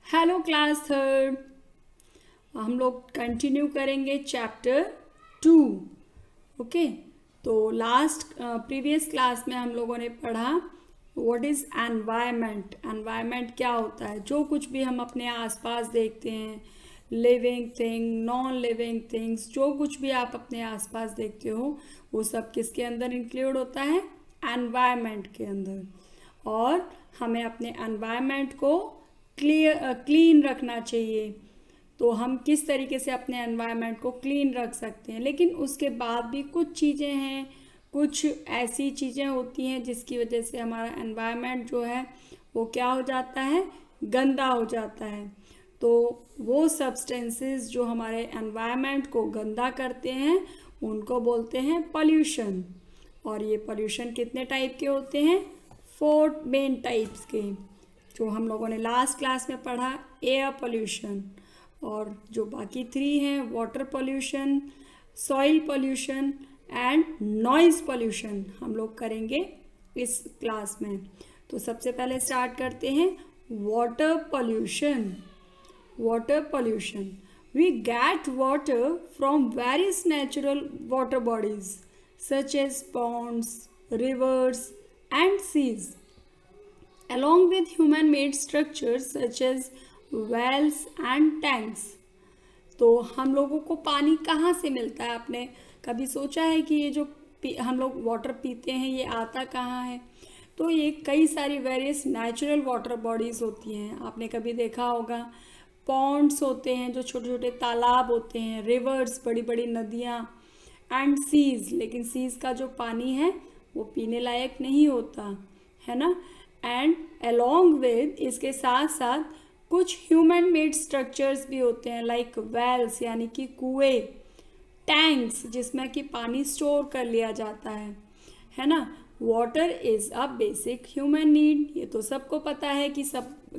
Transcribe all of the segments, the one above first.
Hello class third. हम लोग continue करेंगे चैप्टर 2। ओके, तो प्रीवियस क्लास में हम लोगों ने पढ़ा व्हाट इज़ एनवायरनमेंट। एनवायरनमेंट क्या होता है? जो कुछ भी हम अपने आसपास देखते हैं, living thing, non living things, जो कुछ भी आप अपने आसपास देखते हो वो सब किसके अंदर इंक्लूड होता है? एनवायरनमेंट के अंदर। और हमें अपने एनवायरनमेंट को क्लीन रखना चाहिए। तो हम किस तरीके से अपने एनवायरनमेंट को क्लीन रख सकते हैं, लेकिन उसके बाद भी कुछ चीज़ें हैं, कुछ ऐसी चीज़ें होती हैं जिसकी वजह से हमारा एनवायरनमेंट जो है वो क्या हो जाता है? गंदा हो जाता है। तो वो सब्सटेंसेस जो हमारे एनवायरनमेंट को गंदा करते हैं उनको बोलते हैं पॉल्यूशन। और ये पॉल्यूशन कितने टाइप के होते हैं? 4 मेन टाइप्स के, जो हम लोगों ने लास्ट क्लास में पढ़ा। एयर पोल्यूशन, और जो बाकी 3 हैं water pollution, soil pollution and noise pollution, हम लोग करेंगे इस क्लास में। तो सबसे पहले स्टार्ट करते हैं water pollution. Water pollution, we get water from various natural water bodies such as ponds, rivers and seas, along with human-made structures such as wells and tanks। तो हम लोगों को पानी कहाँ से मिलता है? आपने कभी सोचा है कि ये जो हम लोग वाटर पीते हैं ये आता कहाँ है? तो ये कई सारी वेरियस नेचुरल वाटर बॉडीज़ होती हैं। आपने कभी देखा होगा पॉन्ड्स होते हैं, जो छोटे छोटे तालाब होते हैं, रिवर्स बड़ी बड़ी नदियाँ, एंड सीज़। लेकिन सीज़ का जो पानी है वो पीने लायक नहीं होता है ना। एंड अलोंग विद, इसके साथ साथ कुछ ह्यूमन मेड स्ट्रक्चर्स भी होते हैं, लाइक वेल्स यानी कि कुएं, टैंक्स जिसमें कि पानी स्टोर कर लिया जाता है ना। Water is a basic human need. ये तो सबको पता है कि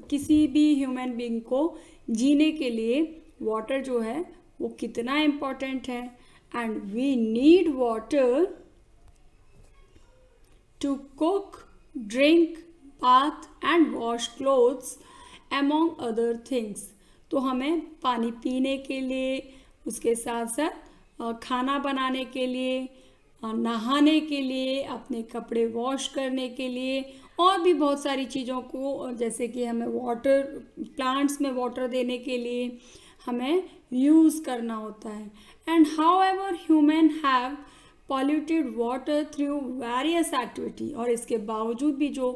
किसी भी ह्यूमन बीइंग को जीने के लिए वाटर जो है वो कितना इम्पोर्टेंट है। And we need water to cook, drink, bath and wash clothes among other things. तो हमें पानी पीने के लिए, उसके साथ साथ खाना बनाने के लिए, नहाने के लिए, अपने कपड़े वॉश करने के लिए, और भी बहुत सारी चीज़ों को, जैसे कि हमें वाटर, प्लांट्स में वाटर देने के लिए हमें यूज़ करना होता है। And how ever human have polluted water through various activity. और इसके बावजूद भी जो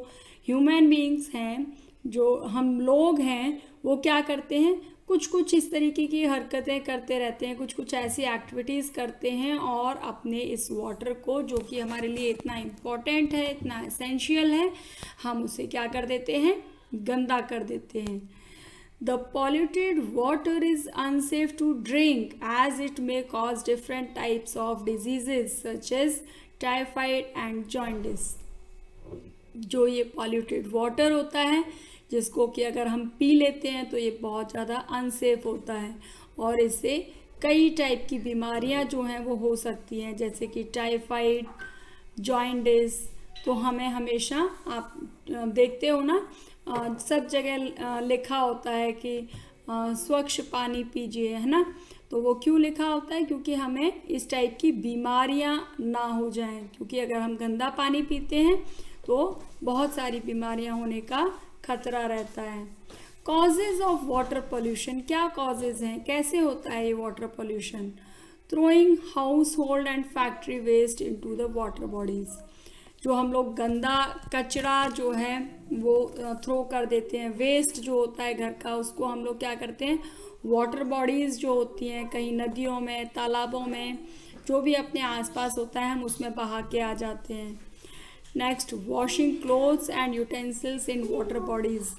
ह्यूमन बीइंग्स हैं, जो हम लोग हैं, वो क्या करते हैं? कुछ कुछ इस तरीके की हरकतें करते रहते हैं, कुछ कुछ ऐसी एक्टिविटीज़ करते हैं, और अपने इस वाटर को, जो कि हमारे लिए इतना इम्पोर्टेंट है, इतना एसेंशियल है, हम उसे क्या कर देते हैं? गंदा कर देते हैं। The polluted water is unsafe to drink as it may cause different types of diseases such as typhoid and jaundice। जो ये पॉल्यूटेड वाटर होता है, जिसको कि अगर हम पी लेते हैं तो ये बहुत ज़्यादा अनसेफ होता है, और इससे कई टाइप की बीमारियां जो हैं वो हो सकती हैं, जैसे कि टाइफाइड, जॉइंडिस। तो हमें हमेशा, आप देखते हो ना, सब जगह लिखा होता है कि स्वच्छ पानी पीजिए, है ना। तो वो क्यों लिखा होता है? क्योंकि हमें इस टाइप की बीमारियां ना हो जाएं, क्योंकि अगर हम गंदा पानी पीते हैं तो बहुत सारी बीमारियां होने का खतरा रहता है। कॉजेज़ ऑफ वाटर पोल्यूशन, क्या कॉजेज़ हैं, कैसे होता है ये water pollution? Throwing household and factory waste into the water bodies. जो हम लोग गंदा कचरा जो है वो थ्रो कर देते हैं, वेस्ट जो होता है घर का, उसको हम लोग क्या करते हैं? वाटर बॉडीज़ जो होती हैं, कहीं नदियों में, तालाबों में, जो भी अपने आसपास होता है, हम उसमें बहा के आ जाते हैं। Next, washing clothes and utensils in water bodies.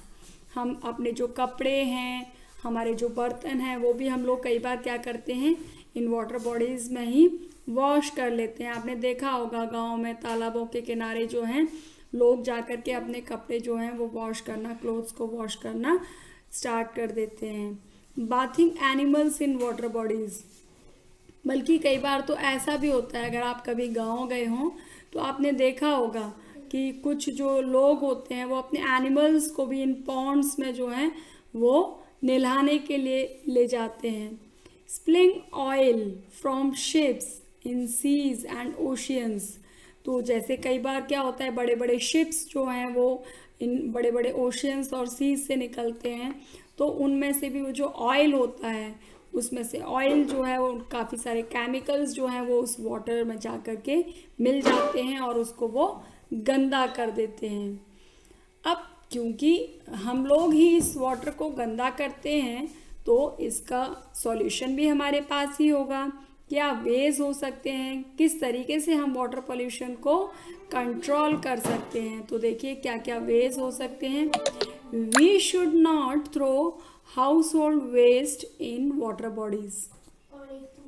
हम अपने जो कपड़े हैं, हमारे जो बर्तन हैं, वो भी हम लोग कई बार क्या करते हैं? इन वाटर बॉडीज़ में ही वॉश कर लेते हैं। आपने देखा होगा गांव में तालाबों के किनारे जो हैं, लोग जा कर के अपने कपड़े जो हैं वो वॉश करना, क्लोथ्स को वॉश करना स्टार्ट कर देते हैं। Bathing animals in water bodies, बल्कि कई बार तो ऐसा भी होता है, अगर आप कभी गांव गए हों तो आपने देखा होगा कि कुछ जो लोग होते हैं वो अपने एनिमल्स को भी इन पॉन्ड्स में जो हैं वो नहलाने के लिए ले जाते हैं। Spilling oil from ships in seas and oceans. तो जैसे कई बार क्या होता है, बड़े बड़े शिप्स जो हैं वो इन बड़े बड़े ओशियंस और सीज से निकलते हैं, तो उनमें से भी वो जो ऑयल होता है, उसमें से ऑयल जो है वो काफ़ी सारे केमिकल्स जो हैं वो उस वाटर में जा कर के मिल जाते हैं और उसको वो गंदा कर देते हैं। अब क्योंकि हम लोग ही इस वाटर को गंदा करते हैं, तो इसका सॉल्यूशन भी हमारे पास ही होगा। क्या वेज हो सकते हैं, किस तरीके से हम वाटर पोल्यूशन को कंट्रोल कर सकते हैं? तो देखिए क्या क्या वेज हो सकते हैं। We should not throw household waste in water bodies.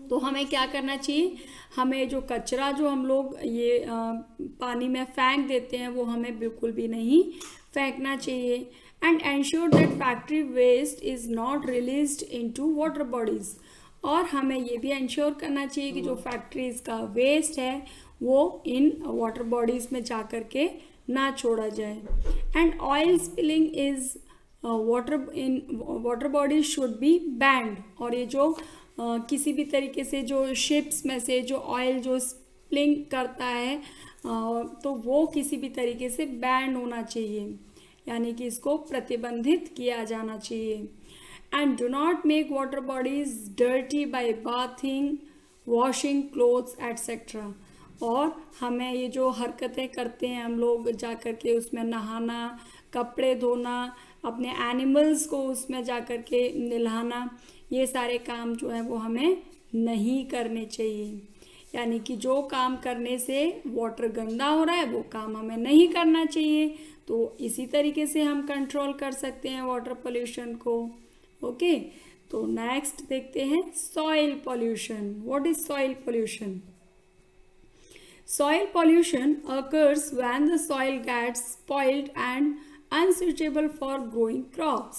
तो हमें क्या करना चाहिए, हमें जो कचरा जो हम लोग ये पानी में फेंक देते हैं वो हमें बिल्कुल भी नहीं फेंकना चाहिए। And ensure that factory waste is not released into water bodies. और हमें ये भी इंश्योर करना चाहिए कि जो फैक्ट्रीज का वेस्ट है वो इन वाटर बॉडीज में जा कर के ना छोड़ा जाए। And oil spilling is water bodies should be band. और ये जो किसी भी तरीके से जो शिप्स में से जो ऑयल जो स्पिलिंग करता है तो वो किसी भी तरीके से बैंड होना चाहिए, यानी कि इसको प्रतिबंधित किया जाना चाहिए। And do not make water bodies dirty by bathing, washing clothes, etc. और हमें ये जो हरकतें करते हैं हम लोग जा कर के उसमें नहाना, कपड़े धोना, अपने एनिमल्स को उसमें जा कर के नहलाना, ये सारे काम जो है वो हमें नहीं करने चाहिए। यानी कि जो काम करने से वाटर गंदा हो रहा है वो काम हमें नहीं करना चाहिए। तो इसी तरीके से हम कंट्रोल कर सकते हैं वाटर पोल्यूशन को। ओके, तो नेक्स्ट देखते हैं soil pollution. What is soil pollution? Soil pollution occurs when the soil gets spoiled and unsuitable for growing crops।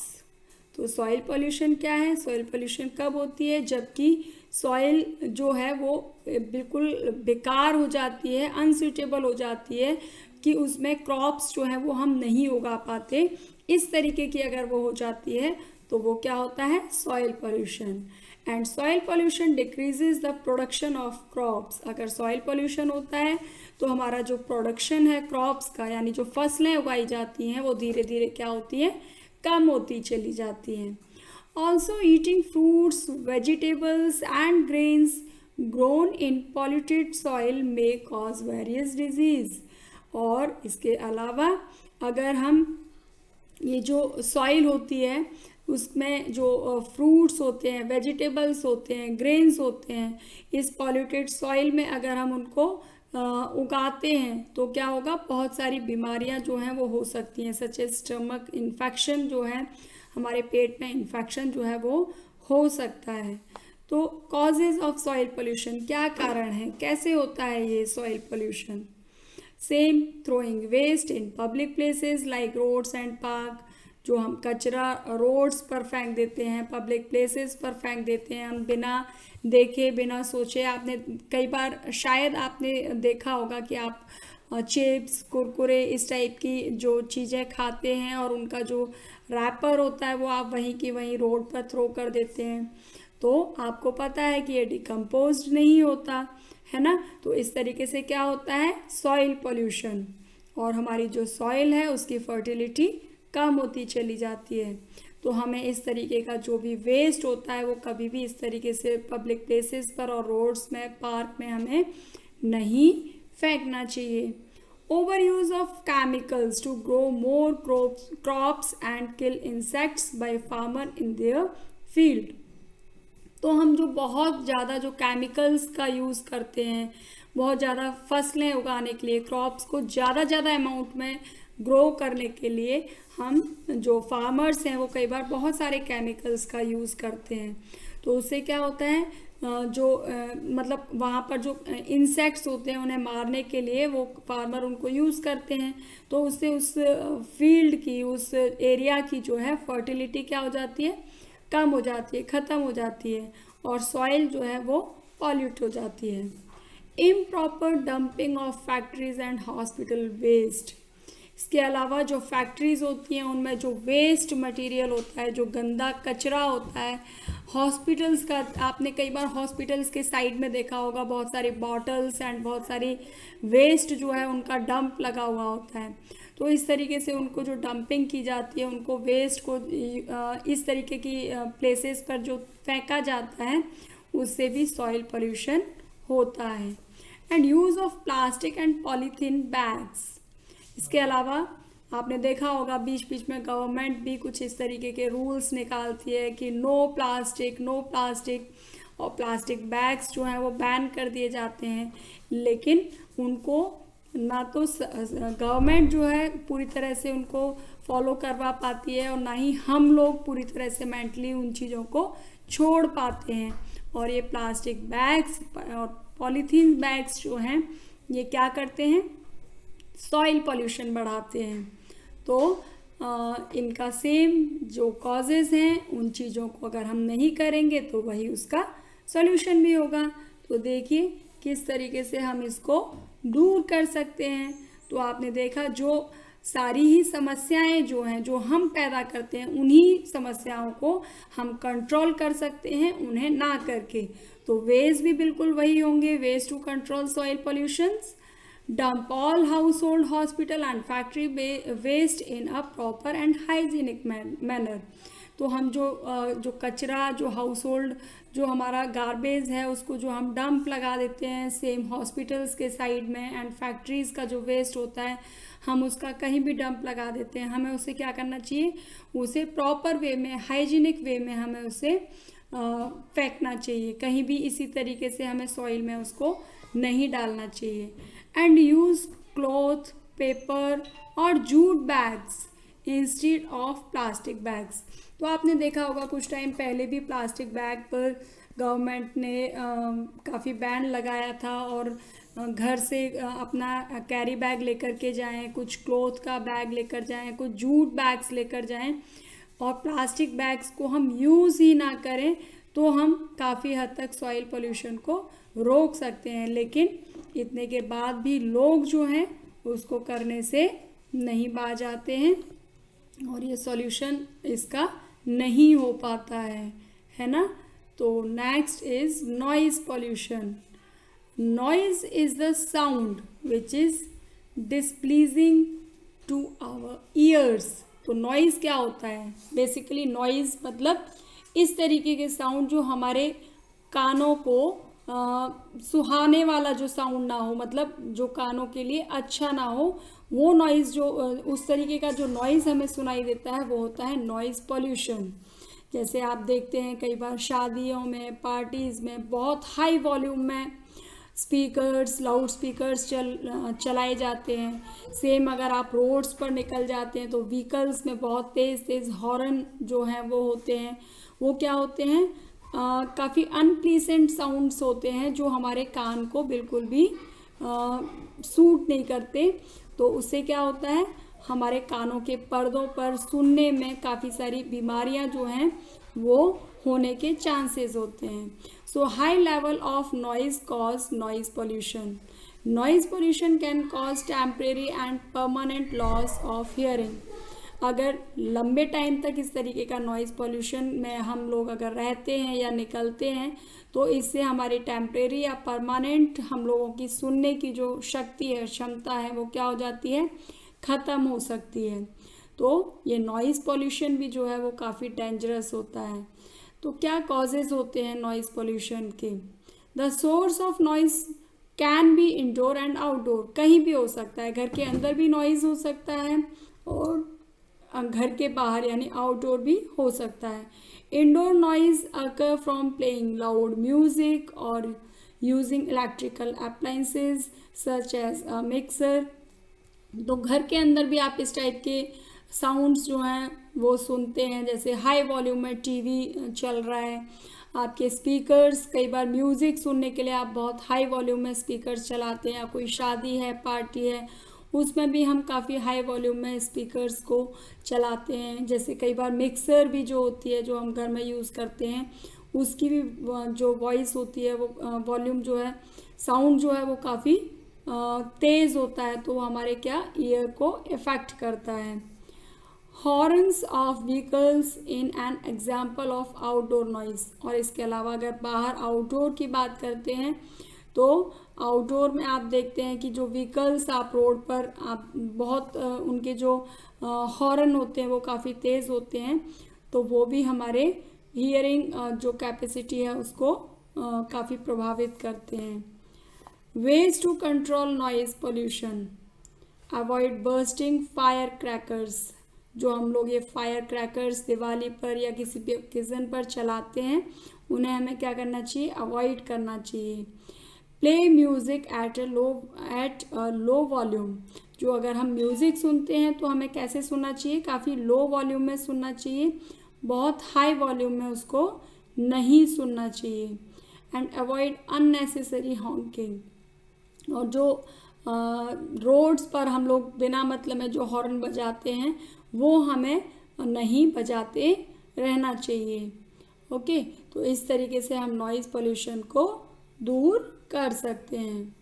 तो सॉइल पोल्यूशन क्या है? सॉइल पोल्यूशन कब होती है? जबकि सॉइल जो है वो बिल्कुल बेकार हो जाती है, अनसूटेबल हो जाती है कि उसमें क्रॉप्स जो है वो हम नहीं उगा पाते। इस तरीके की अगर वो हो जाती है तो वो क्या होता है? Soil pollution. And soil pollution decreases the production of crops. अगर सॉइल पोल्यूशन होता है तो हमारा जो प्रोडक्शन है क्रॉप्स का, यानी जो फसलें उगाई जाती हैं वो धीरे धीरे क्या होती है? कम होती चली जाती हैं। Also eating fruits, vegetables and grains grown in polluted soil may cause various disease. और इसके अलावा अगर हम ये जो सॉइल होती है उसमें जो फ्रूट्स होते हैं, वेजिटेबल्स होते हैं, ग्रेन्स होते हैं, इस पॉल्यूटेड सॉइल में अगर हम उनको उगाते हैं तो क्या होगा? बहुत सारी बीमारियां जो हैं वो हो सकती हैं, सच एज स्टमक इन्फेक्शन जो है, हमारे पेट में इन्फेक्शन जो है वो हो सकता है। तो कॉजेज ऑफ सॉइल पोल्यूशन, क्या कारण है, कैसे होता है ये soil pollution? Same, throwing waste in public places like roads and park. जो हम कचरा रोड्स पर फेंक देते हैं, पब्लिक प्लेसेस पर फेंक देते हैं, हम बिना देखे बिना सोचे। आपने कई बार शायद आपने देखा होगा कि आप चिप्स, कुरकुरे, इस टाइप की जो चीज़ें खाते हैं और उनका जो रैपर होता है वो आप वहीं की वहीं रोड पर थ्रो कर देते हैं। तो आपको पता है कि ये डिकम्पोज्ड नहीं होता है ना। तो इस तरीके से क्या होता है? Soil pollution. और हमारी जो सॉइल है उसकी फर्टिलिटी कम होती चली जाती है। तो हमें इस तरीके का जो भी वेस्ट होता है वो कभी भी इस तरीके से पब्लिक प्लेसेस पर और रोड्स में, पार्क में हमें नहीं फेंकना चाहिए। Over use of chemicals to grow more crops and kill insects by farmer in their field. तो हम जो बहुत ज़्यादा जो केमिकल्स का यूज़ करते हैं, बहुत ज़्यादा फसलें उगाने के लिए, क्रॉप्स को ज़्यादा अमाउंट में ग्रो करने के लिए हम जो फार्मर्स हैं वो कई बार बहुत सारे केमिकल्स का यूज़ करते हैं। तो उससे क्या होता है, मतलब वहाँ पर जो इंसेक्ट्स होते हैं उन्हें मारने के लिए वो फार्मर उनको यूज़ करते हैं। तो उससे उस फील्ड की, उस एरिया की जो है फर्टिलिटी क्या हो जाती है? कम हो जाती है, ख़त्म हो जाती है, और सॉइल जो है वो पॉल्यूट हो जाती है। Improper dumping of factories and hospital waste. इसके अलावा जो फैक्ट्रीज़ होती हैं उनमें जो वेस्ट मटेरियल होता है, जो गंदा कचरा होता है, हॉस्पिटल्स का, आपने कई बार हॉस्पिटल्स के साइड में देखा होगा बहुत सारी बॉटल्स एंड बहुत सारी वेस्ट जो है उनका डंप लगा हुआ होता है। तो इस तरीके से उनको जो डंपिंग की जाती है, उनको वेस्ट को इस तरीके की प्लेसेस पर जो फेंका जाता है, उससे भी सॉइल पोल्यूशन होता है। And use of plastic and polythene bags. इसके अलावा आपने देखा होगा बीच बीच में गवर्नमेंट भी कुछ इस तरीके के रूल्स निकालती है कि नो प्लास्टिक, और प्लास्टिक बैग्स जो हैं वो बैन कर दिए जाते हैं, लेकिन उनको ना तो गवर्नमेंट जो है पूरी तरह से उनको फॉलो करवा पाती है, और ना ही हम लोग पूरी तरह से मेंटली उन चीज़ों को छोड़ पाते हैं। और ये प्लास्टिक बैग्स और पॉलीथीन बैग्स जो हैं ये क्या करते हैं, सॉइल पोल्यूशन बढ़ाते हैं। तो इनका सेम जो कॉजेज़ हैं, उन चीज़ों को अगर हम नहीं करेंगे तो वही उसका सॉल्यूशन भी होगा। तो देखिए किस तरीके से हम इसको दूर कर सकते हैं। तो आपने देखा जो सारी ही समस्याएं जो हैं, जो हम पैदा करते हैं, उन्हीं समस्याओं को हम कंट्रोल कर सकते हैं, उन्हें ना करके। तो वेज भी बिल्कुल वही होंगे, ways to control soil pollutions, dump all household, hospital and factory waste in a proper and hygienic manner। तो हम जो कचरा, जो हाउस होल्ड, जो हमारा गार्बेज है, उसको जो हम डंप लगा देते हैं सेम हॉस्पिटल्स के साइड में, एंड फैक्ट्रीज़ का जो वेस्ट होता है हम उसका कहीं भी डंप लगा देते हैं। हमें उसे क्या करना चाहिए, उसे प्रॉपर वे में, हाइजीनिक वे में हमें उसे फेंकना चाहिए। कहीं भी इसी तरीके से हमें सॉइल में उसको नहीं डालना चाहिए। एंड यूज़ क्लॉथ, पेपर और jute bags instead of plastic bags. तो आपने देखा होगा कुछ टाइम पहले भी प्लास्टिक बैग पर गवर्नमेंट ने काफ़ी बैन लगाया था, और घर से अपना कैरी बैग लेकर के जाएं, कुछ क्लॉथ का बैग लेकर जाएं, कुछ जूट बैग्स लेकर जाएं, और प्लास्टिक बैग्स को हम यूज़ ही ना करें, तो हम काफ़ी हद तक सॉइल पोल्यूशन को रोक सकते हैं। लेकिन इतने के बाद भी लोग जो हैं उसको करने से नहीं बाज आते हैं, और ये सॉल्यूशन इसका नहीं हो पाता है ना। तो next is noise pollution. Noise is the sound which is displeasing to our ears. तो नॉइज़ क्या होता है, बेसिकली नॉइज़ मतलब इस तरीके के साउंड जो हमारे कानों को सुहाने वाला जो साउंड ना हो, मतलब जो कानों के लिए अच्छा ना हो, वो नॉइज़ जो उस तरीके का जो नॉइज़ हमें सुनाई देता है वो होता है नॉइज़ पोल्यूशन। जैसे आप देखते हैं कई बार शादियों में, पार्टीज़ में बहुत हाई वॉल्यूम में स्पीकर्स, लाउड स्पीकर्स चलाए जाते हैं। सेम अगर आप रोड्स पर निकल जाते हैं तो व्हीकल्स में बहुत तेज़ तेज़ हॉर्न जो हैं वो होते हैं। वो क्या होते हैं, काफ़ी अनप्लीजेंट साउंड्स होते हैं जो हमारे कान को बिल्कुल भी सूट नहीं करते। तो उससे क्या होता है, हमारे कानों के पर्दों पर सुनने में काफ़ी सारी बीमारियां जो हैं वो होने के चांसेस होते हैं। So high level of noise cause noise pollution. Noise pollution can cause temporary and permanent loss of hearing. अगर लंबे टाइम तक इस तरीके का नॉइज़ पोल्यूशन में हम लोग अगर रहते हैं या निकलते हैं, तो इससे हमारी टेम्परेरी या परमानेंट हम लोगों की सुनने की जो शक्ति है, क्षमता है, वो क्या हो जाती है, ख़त्म हो सकती है। तो ये नॉइज़ पोल्यूशन भी जो है वो काफ़ी डेंजरस होता है। तो क्या कॉजेज़ होते हैं नॉइज़ पोल्यूशन के? The source of noise can be indoor and outdoor. कहीं भी हो सकता है, घर के अंदर भी नॉइज़ हो सकता है और घर के बाहर यानी आउटडोर भी हो सकता है। Indoor noise occur from playing loud music और using electrical appliances such as a mixer. तो घर के अंदर भी आप इस टाइप के साउंड्स जो हैं वो सुनते हैं, जैसे हाई वॉल्यूम में टीवी चल रहा है, आपके स्पीकर्स, कई बार म्यूज़िक सुनने के लिए आप बहुत हाई वॉल्यूम में स्पीकर्स चलाते हैं, या कोई शादी है, पार्टी है, उसमें भी हम काफ़ी हाई वॉल्यूम में स्पीकर्स को चलाते हैं। जैसे कई बार मिक्सर भी जो होती है, जो हम घर में यूज़ करते हैं, उसकी भी जो वॉइस होती है, वो वॉल्यूम जो है, साउंड जो है वो काफ़ी तेज़ होता है तो वो हमारे क्या ईयर को इफ़ेक्ट करता है। Horns of vehicles in an example of outdoor noise. और इसके अलावा अगर बाहर आउटडोर की बात करते हैं तो आउटडोर में आप देखते हैं कि जो व्हीकल्स आप रोड पर आप बहुत उनके जो हॉर्न होते हैं वो काफ़ी तेज़ होते हैं, तो वो भी हमारे हियरिंग जो कैपेसिटी है उसको काफ़ी प्रभावित करते हैं। Ways to control noise pollution, avoid bursting firecrackers. जो हम लोग ये फायर क्रैकर्स दिवाली पर या किसी भी ओकेजन पर चलाते हैं उन्हें हमें क्या करना चाहिए, अवॉइड करना चाहिए। Play music at low volume. जो अगर हम म्यूज़िक सुनते हैं तो हमें कैसे सुनना चाहिए, काफ़ी लो वॉल्यूम में सुनना चाहिए, बहुत हाई वॉल्यूम में उसको नहीं सुनना चाहिए। And avoid unnecessary honking. और जो रोड्स पर हम लोग बिना मतलब में जो हॉर्न बजाते हैं वो हमें नहीं बजाते रहना चाहिए। ओके, तो इस तरीके से हम नॉइज़ पोल्यूशन को दूर कर सकते हैं।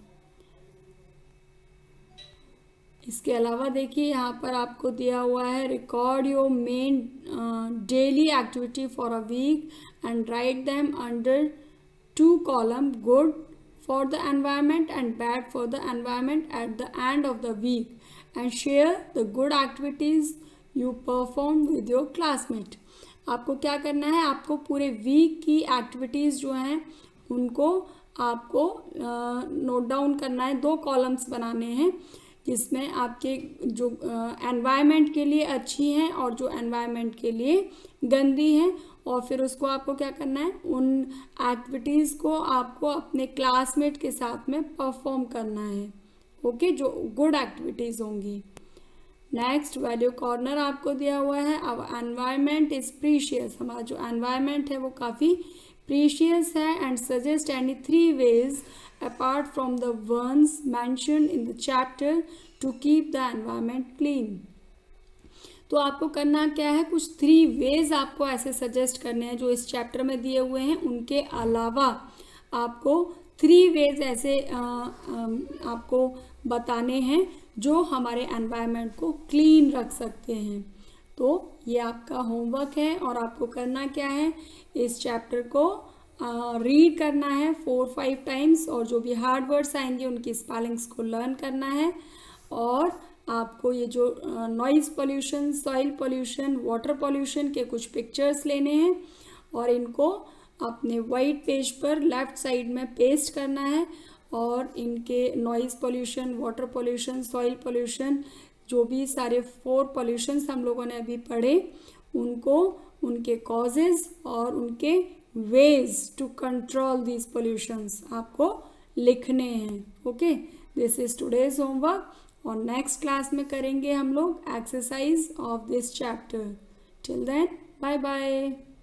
इसके अलावा देखिए यहाँ पर आपको दिया हुआ है, record your main daily activity for a week and write them under 2 column, good for the environment and bad for the environment at the end of the week, and share the good activities you perform with your classmate. आपको क्या करना है, आपको पूरे week की activities जो हैं उनको आपको नोट डाउन करना है। 2 कॉलम्स बनाने हैं जिसमें आपके जो एनवायरनमेंट के लिए अच्छी हैं और जो एनवायरनमेंट के लिए गंदी हैं, और फिर उसको आपको क्या करना है, उन एक्टिविटीज़ को आपको अपने क्लासमेट के साथ में परफॉर्म करना है। ओके, जो गुड एक्टिविटीज़ होंगी। नेक्स्ट वैल्यू कॉर्नर आपको दिया हुआ है, अब एनवायरनमेंट इज़ प्रीशियस। हमारा जो एनवायरनमेंट है वो काफ़ी प्रीशियस है, and suggest any 3 ways apart from the ones mentioned in the chapter to keep the environment clean। तो आपको करना क्या है, कुछ 3 ways आपको ऐसे सजेस्ट करने हैं जो इस चैप्टर में दिए हुए हैं, उनके अलावा आपको 3 ways ऐसे आपको बताने हैं जो हमारे एनवायरनमेंट को क्लीन रख सकते हैं। तो ये आपका होमवर्क है और आपको करना क्या है, इस चैप्टर को रीड करना है 4-5 टाइम्स, और जो भी हार्ड वर्ड्स आएंगे उनकी स्पेलिंग्स को लर्न करना है। और आपको ये जो noise pollution, soil pollution, water pollution के कुछ पिक्चर्स लेने हैं और इनको अपने वाइट पेज पर लेफ़्ट साइड में पेस्ट करना है, और इनके noise pollution, water pollution, soil pollution, जो भी सारे 4 पोल्यूशंस हम लोगों ने अभी पढ़े उनको, उनके कॉजेज़ और उनके ways to control these pollutions आपको लिखने हैं। Okay, this is today's homework, और नेक्स्ट क्लास में करेंगे हम लोग exercise of this chapter. Till then, bye bye.